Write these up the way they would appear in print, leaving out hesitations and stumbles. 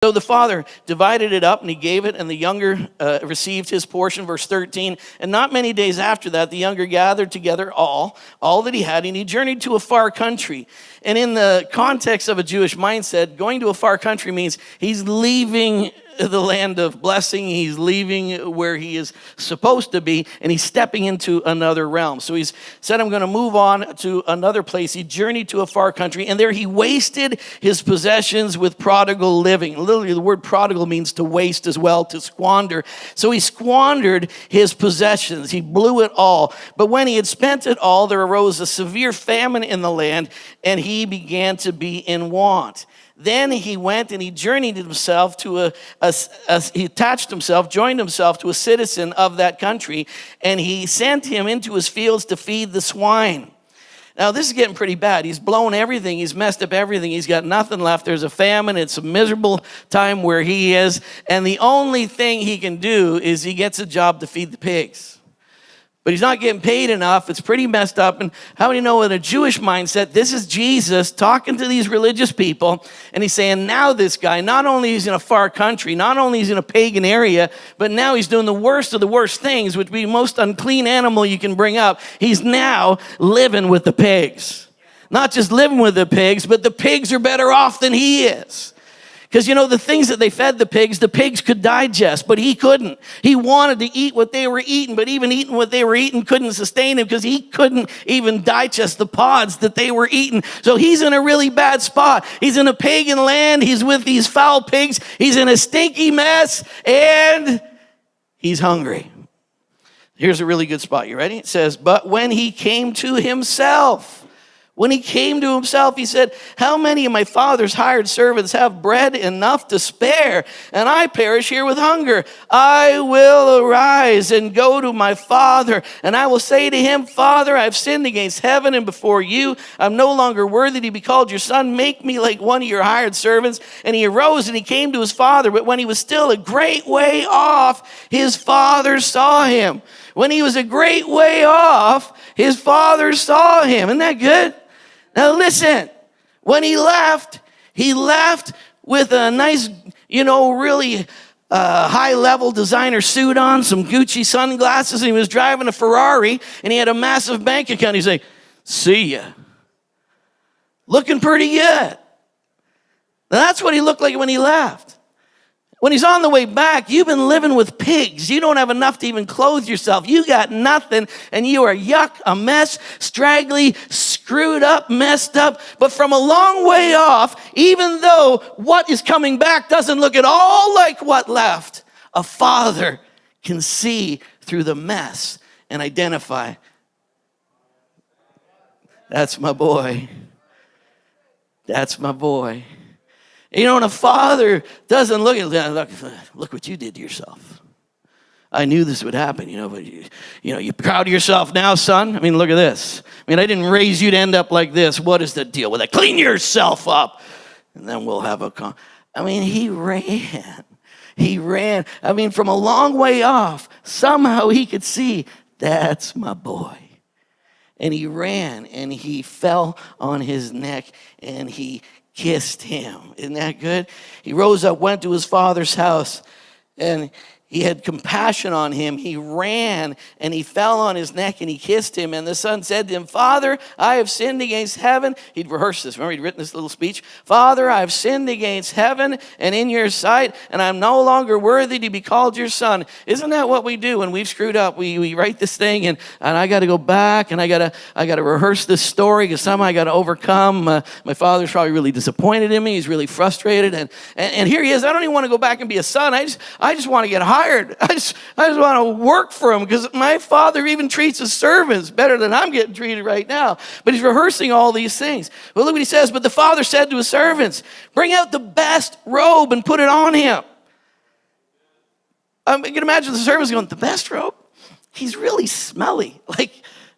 So the father divided it up, and he gave it, and the younger received his portion. Verse 13, and not many days after that, the younger gathered together all that he had, and he journeyed to a far country. And in the context of a Jewish mindset, going to a far country means he's leaving the land of blessing. He's leaving where he is supposed to be, and he's stepping into another realm. So he's said, I'm going to move on to another place. He journeyed to a far country, and there he wasted his possessions with prodigal living. Literally, the word prodigal means to waste as well, to squander. So he squandered his possessions. He blew it all. But when he had spent it all, there arose a severe famine in the land, and he began to be in want. Then he went and he journeyed himself to he attached himself, joined himself to a citizen of that country, and he sent him into his fields to feed the swine. Now, this is getting pretty bad. He's blown everything. He's messed up everything. He's got nothing left. There's a famine. It's a miserable time where he is. And the only thing he can do is he gets a job to feed the pigs. But he's not getting paid enough. It's pretty messed up. And how many know in a Jewish mindset, this is Jesus talking to these religious people, and he's saying, now this guy, not only is he in a far country, not only is he in a pagan area, but now he's doing the worst of the worst things, which would be the most unclean animal you can bring up. He's now living with the pigs. Not just living with the pigs, but the pigs are better off than he is. Because, you know, the things that they fed the pigs could digest, but he couldn't. He wanted to eat what they were eating, but even eating what they were eating couldn't sustain him because he couldn't even digest the pods that they were eating. So he's in a really bad spot. He's in a pagan land. He's with these foul pigs. He's in a stinky mess, and he's hungry. Here's a really good spot. You ready? It says, but when he came to himself, he said, how many of my father's hired servants have bread enough to spare, and I perish here with hunger? I will arise and go to my father, and I will say to him, Father, I have sinned against heaven and before you. I'm no longer worthy to be called your son. Make me like one of your hired servants. And he arose and he came to his father, but when he was still a great way off, his father saw him. When he was a great way off, his father saw him. Isn't that good? Now listen, when he left with a nice, really high-level designer suit on, some Gucci sunglasses, and he was driving a Ferrari, and he had a massive bank account. He's like, see ya. Looking pretty good. Now that's what he looked like when he left. When he's on the way back, you've been living with pigs. You don't have enough to even clothe yourself. You got nothing, and you are yuck, a mess, straggly, screwed up, messed up. But from a long way off, even though what is coming back doesn't look at all like what left, a father can see through the mess and identify, that's my boy. That's my boy. You know, when a father doesn't look what you did to yourself. I knew this would happen, but you proud of yourself now, son? I mean, look at this. I mean, I didn't raise you to end up like this. What is the deal with that? Clean yourself up, and then we'll have a he ran. He ran. I mean, from a long way off, somehow he could see, that's my boy. And he ran, and he fell on his neck, and he kissed him. Isn't that good? He rose up, went to his father's house, and he had compassion on him. He ran, and he fell on his neck, and he kissed him. And the son said to him, Father, I have sinned against heaven. He'd rehearsed this. Remember, he'd written this little speech. Father, I have sinned against heaven and in your sight, and I'm no longer worthy to be called your son. Isn't that what we do when we've screwed up? We write this thing, and I got to go back, and I got to rehearse this story because somehow I got to overcome. My father's probably really disappointed in me. He's really frustrated, and here he is. I don't even want to go back and be a son. I just want to get hired. I just want to work for him because my father even treats his servants better than I'm getting treated right now. But he's rehearsing all these things. But look what he says. But the father said to his servants, bring out the best robe and put it on him. You can imagine the servants going, the best robe? He's really smelly.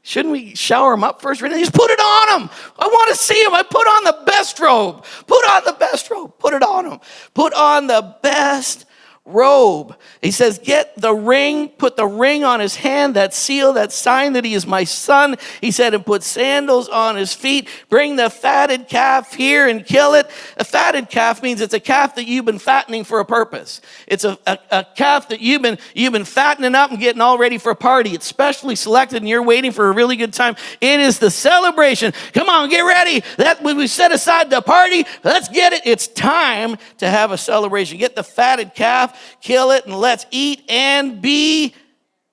Shouldn't we shower him up first? Just put it on him. I want to see him. I put on the best robe. Put on the best robe. Put it on him. Put on the best robe. He says, get the ring, put the ring on his hand, that seal, that sign that he is my son. He said, and put sandals on his feet. Bring the fatted calf here and kill it. A fatted calf means it's a calf that you've been fattening for a purpose. It's a calf that you've been fattening up and getting all ready for a party. It's specially selected and you're waiting for a really good time. It is the celebration. Come on, get ready. That we set aside the party. Let's get it. It's time to have a celebration. Get the fatted calf, kill it, and let's eat and be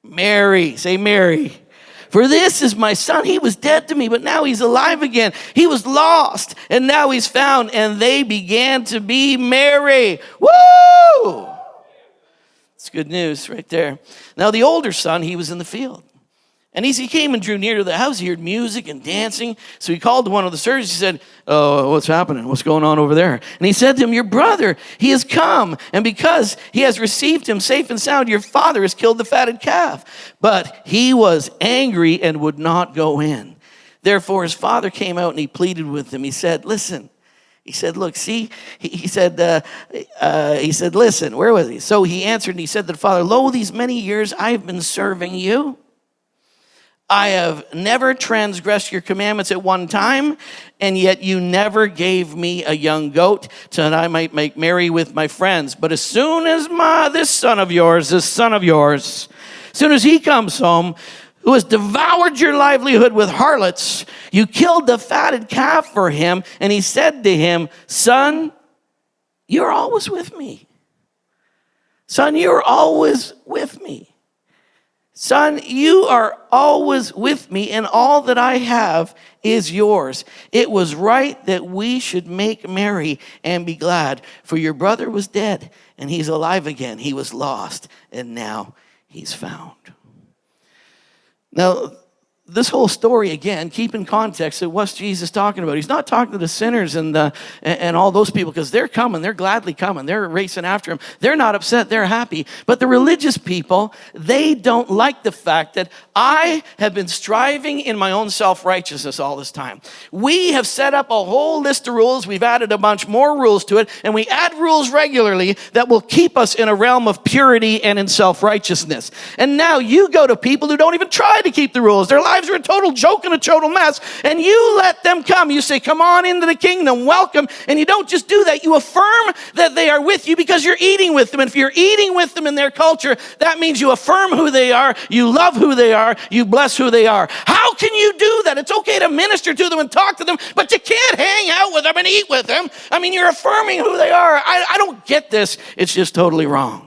merry. Say merry. For this is my son. He was dead to me, but now he's alive again. He was lost, and now he's found. And they began to be merry. Woo! It's good news right there. Now the older son, he was in the field. And as he came and drew near to the house, he heard music and dancing. So he called to one of the servants. He said, "Oh, what's happening? What's going on over there?" And he said to him, "Your brother, he has come. And because he has received him safe and sound, your father has killed the fatted calf." But he was angry and would not go in. Therefore his father came out and he pleaded with him. He said, "Listen." He said, "Look, see," he said, "Listen," where was he? So he answered and he said to the father, "Lo, these many years I have been serving you. I have never transgressed your commandments at one time, and yet you never gave me a young goat so that I might make merry with my friends. But as soon as this son of yours, as soon as he comes home, who has devoured your livelihood with harlots, you killed the fatted calf for him." And he said to him, "Son, you're always with me. Son, you're always with me. Son, you are always with me, and all that I have is yours. It was right that we should make merry and be glad, for your brother was dead, and he's alive again. He was lost, and now he's found." Now, this whole story, again, keep in context that what's Jesus talking about. He's not talking to the sinners and all those people, because they're coming. They're gladly coming. They're racing after him. They're not upset. They're happy. But the religious people, they don't like the fact that I have been striving in my own self-righteousness all this time. We have set up a whole list of rules. We've added a bunch more rules to it, and we add rules regularly that will keep us in a realm of purity and in self-righteousness. And now you go to people who don't even try to keep the rules. Their lives are a total joke and a total mess, and you let them come. You say, "Come on into the kingdom, welcome." And you don't just do that. You affirm that they are with you because you're eating with them. And if you're eating with them in their culture, that means you affirm who they are, you love who they are, you bless who they are. How can you do that? It's okay to minister to them and talk to them, but you can't hang out with them and eat with them. I mean, you're affirming who they are. I don't get this. It's just totally wrong.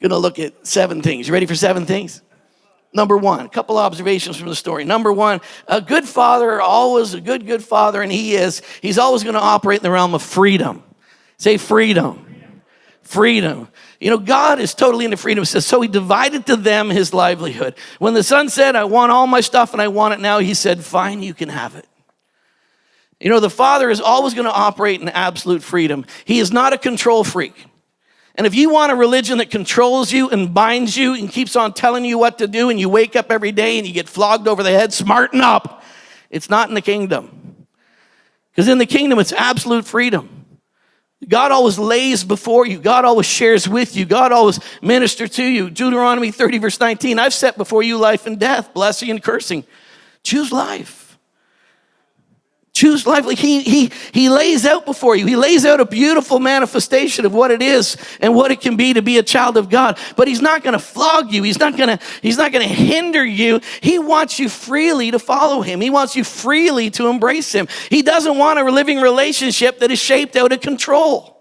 Going to look at 7 things. You ready for 7 things? Number 1, a couple observations from the story. Number 1, a good father, always a good father, and he's always going to operate in the realm of freedom. Say freedom. Freedom. You know, God is totally into freedom. It says, so he divided to them his livelihood. When the son said, "I want all my stuff and I want it now," he said, "Fine, you can have it." You know, the father is always going to operate in absolute freedom. He is not a control freak. And if you want a religion that controls you and binds you and keeps on telling you what to do, and you wake up every day and you get flogged over the head, smarten up. It's not in the kingdom. Because in the kingdom, it's absolute freedom. God always lays before you. God always shares with you. God always ministers to you. Deuteronomy 30, verse 19, "I've set before you life and death, blessing and cursing. Choose life." Choose life. Like he lays out before you. He lays out a beautiful manifestation of what it is and what it can be to be a child of God. But he's not going to flog you. He's not going to hinder you. He wants you freely to follow him. He wants you freely to embrace him. He doesn't want a living relationship that is shaped out of control.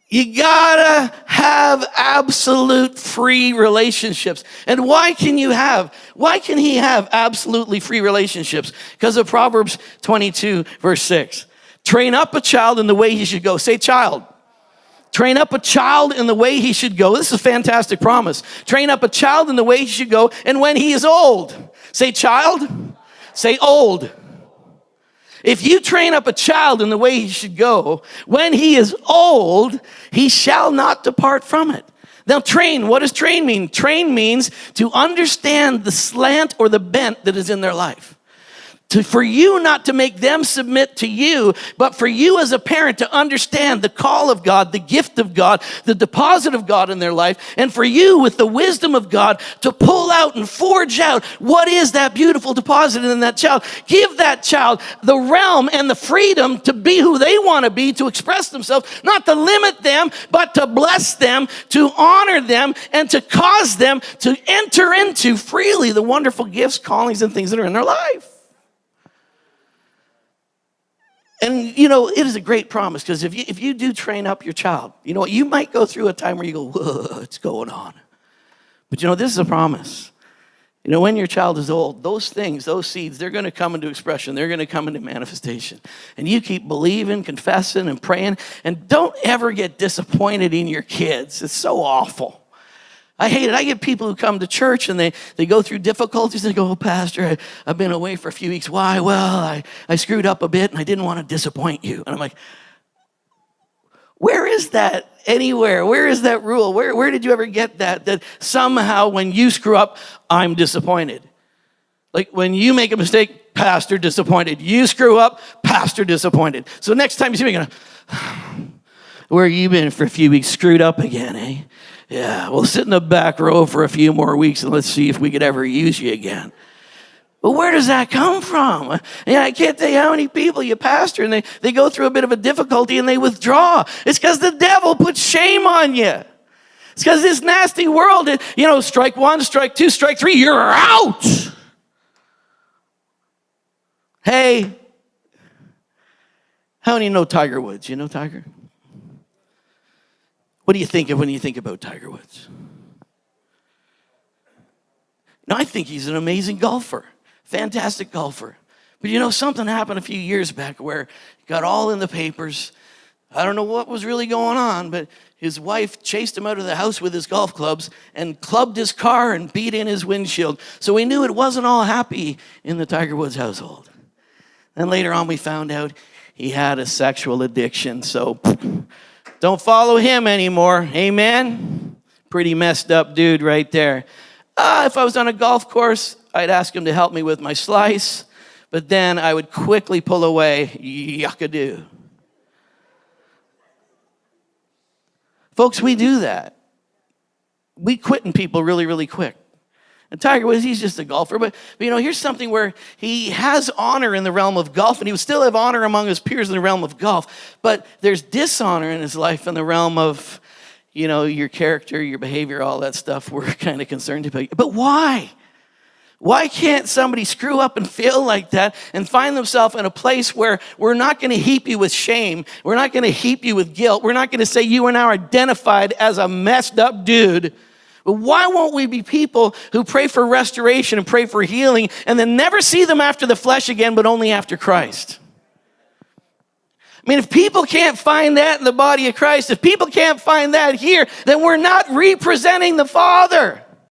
You gotta have absolute free relationships. And why can he have absolutely free relationships? Because of Proverbs 22, verse 6. Train up a child in the way he should go. Say child. Train up a child in the way he should go. This is a fantastic promise. Train up a child in the way he should go, and when he is old. Say child. Say old. If you train up a child in the way he should go, when he is old, he shall not depart from it. Now train, what does train mean? Train means to understand the slant or the bent that is in their life. For you not to make them submit to you, but for you as a parent to understand the call of God, the gift of God, the deposit of God in their life, and for you with the wisdom of God to pull out and forge out what is that beautiful deposit in that child. Give that child the realm and the freedom to be who they want to be, to express themselves, not to limit them, but to bless them, to honor them, and to cause them to enter into freely the wonderful gifts, callings, and things that are in their life. And, it is a great promise, because if you do train up your child, you might go through a time where you go, whoa, what's going on? But, this is a promise. When your child is old, those things, those seeds, they're going to come into expression. They're going to come into manifestation. And you keep believing, confessing, and praying. And don't ever get disappointed in your kids. It's so awful. I hate it. I get people who come to church and they go through difficulties. They go, oh, Pastor, I've been away for a few weeks. Why? Well, I screwed up a bit and I didn't want to disappoint you. And I'm like, where is that anywhere? Where is that rule? Where did you ever get that somehow when you screw up, I'm disappointed? Like when you make a mistake, Pastor disappointed. You screw up, Pastor disappointed. So next time you see me, you're going, where you been for a few weeks? Screwed up again, eh? Yeah, well, sit in the back row for a few more weeks and let's see if we could ever use you again. But where does that come from? Yeah, I can't tell you how many people you pastor and they go through a bit of a difficulty and they withdraw. It's because the devil puts shame on you. It's because this nasty world, strike one, strike two, strike three, you're out. Hey, how many know Tiger Woods? You know Tiger? What do you think of when you think about Tiger Woods? I think he's an amazing golfer, fantastic golfer. But something happened a few years back where it got all in the papers. I don't know what was really going on, but his wife chased him out of the house with his golf clubs and clubbed his car and beat in his windshield. So we knew it wasn't all happy in the Tiger Woods household. Then later on we found out he had a sexual addiction, so don't follow him anymore. Amen? Pretty messed up dude right there. If I was on a golf course, I'd ask him to help me with my slice, but then I would quickly pull away. Yuckadoo. Folks, we do that. We quit in people really, really quick. And Tiger Woods, he's just a golfer. But here's something where he has honor in the realm of golf, and he would still have honor among his peers in the realm of golf. But there's dishonor in his life in the realm of, your character, your behavior, all that stuff we're kind of concerned about. But why? Why can't somebody screw up and fail like that and find themselves in a place where we're not going to heap you with shame? We're not going to heap you with guilt. We're not going to say you are now identified as a messed up dude. But why won't we be people who pray for restoration and pray for healing and then never see them after the flesh again, but only after Christ? If people can't find that in the body of Christ, if people can't find that here, then we're not representing the Father.